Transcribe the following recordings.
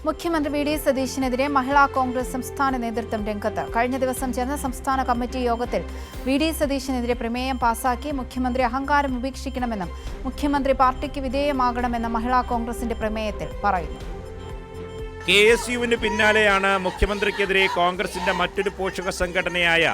മുഖ്യമന്ത്രി V D സതീശനെതിരെ മഹിളാ കോൺഗ്രസ് സംസ്ഥാന നേതൃത്വം രംഗത്ത്. കഴിഞ്ഞ ദിവസം ചേർന്ന സംസ്ഥാന കമ്മിറ്റി യോഗത്തിൽ വി ഡി സതീശനെതിരെ പ്രമേയം പാസാക്കി. മുഖ്യമന്ത്രി അഹങ്കാരം ഉപേക്ഷിക്കണമെന്നും മുഖ്യമന്ത്രി പാർട്ടിക്ക് വിധേയമാകണമെന്നും മഹിളാ കോൺഗ്രസിന്റെ പ്രമേയത്തിൽ പറയുന്നു. KSUവിന് പിന്നാലെയാണ് മുഖ്യമന്ത്രിക്കെതിരെ കോൺഗ്രസിന്റെ മറ്റൊരു പോഷക സംഘടനയായ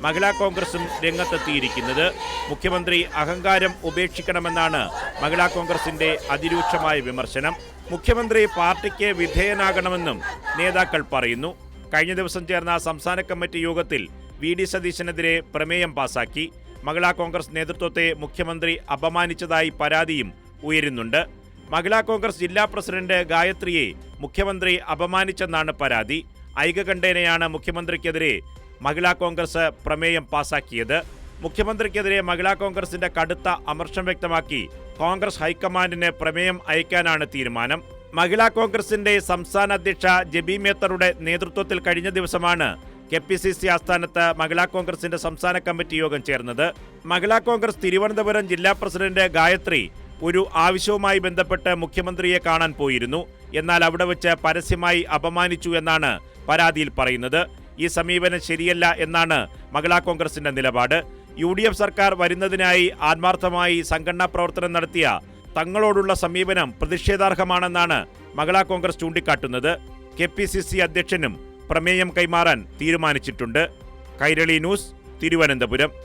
മഹിളാ കോൺഗ്രസും രംഗത്തെത്തിയിരിക്കുന്നത്. മുഖ്യമന്ത്രി അഹങ്കാരം ഉപേക്ഷിക്കണമെന്നാണ് മഹിളാ കോൺഗ്രസിന്റെ അതിരൂക്ഷമായ വിമർശനം. മുഖ്യമന്ത്രി പാർട്ടിക്ക് വിധേയനാകണമെന്നും നേതാക്കൾ പറയുന്നു. കഴിഞ്ഞ ദിവസം ചേർന്ന സംസ്ഥാന കമ്മിറ്റി യോഗത്തിൽ വി ഡി സതീശനെതിരെ പ്രമേയം പാസാക്കി. മഹിളാ കോൺഗ്രസ് നേതൃത്വത്തെ മുഖ്യമന്ത്രി അപമാനിച്ചതായി പരാതിയും ഉയരുന്നുണ്ട്. മഹിളാ കോൺഗ്രസ് ജില്ലാ പ്രസിഡന്റ് ഗായത്രിയെ മുഖ്യമന്ത്രി അപമാനിച്ചെന്നാണ് പരാതി. ഐകകണ്ഠേനയാണ് മുഖ്യമന്ത്രിക്കെതിരെ മഹിളാ കോൺഗ്രസ് പ്രമേയം പാസാക്കിയത്. മുഖ്യമന്ത്രിക്കെതിരെ മഹിളാ കോൺഗ്രസിന്റെ കടുത്ത അമർഷം വ്യക്തമാക്കി കോൺഗ്രസ് ഹൈക്കമാൻഡിന് പ്രമേയം അയക്കാനാണ് തീരുമാനം. മഹിളാ കോൺഗ്രസിന്റെ സംസ്ഥാന അധ്യക്ഷ ജെബി മേത്തറുടെ നേതൃത്വത്തിൽ കഴിഞ്ഞ ദിവസമാണ് KPCC ആസ്ഥാനത്ത് മഹിളാ കോൺഗ്രസിന്റെ സംസ്ഥാന കമ്മിറ്റി യോഗം ചേർന്നത്. മഹിളാ കോൺഗ്രസ് തിരുവനന്തപുരം ജില്ലാ പ്രസിഡന്റ് ഗായത്രി ഒരു ആവശ്യവുമായി ബന്ധപ്പെട്ട് മുഖ്യമന്ത്രിയെ കാണാൻ പോയിരുന്നു. എന്നാൽ അവിടെ വെച്ച് പരസ്യമായി അപമാനിച്ചു എന്നാണ് പരാതിയിൽ പറയുന്നത്. ഈ സമീപനം ശരിയല്ല എന്നാണ് മഹിളാ കോൺഗ്രസിന്റെ നിലപാട്. UDF സർക്കാർ വരുന്നതിനായി ആത്മാർത്ഥമായി സംഘടനാ പ്രവർത്തനം നടത്തിയ തങ്ങളോടുള്ള സമീപനം പ്രതിഷേധാർഹമാണെന്നാണ് മഹിളാ കോൺഗ്രസ് ചൂണ്ടിക്കാട്ടുന്നത്. KPCC അധ്യക്ഷനും പ്രമേയം കൈമാറാൻ തീരുമാനിച്ചിട്ടുണ്ട്. കൈരളി ന്യൂസ്, തിരുവനന്തപുരം.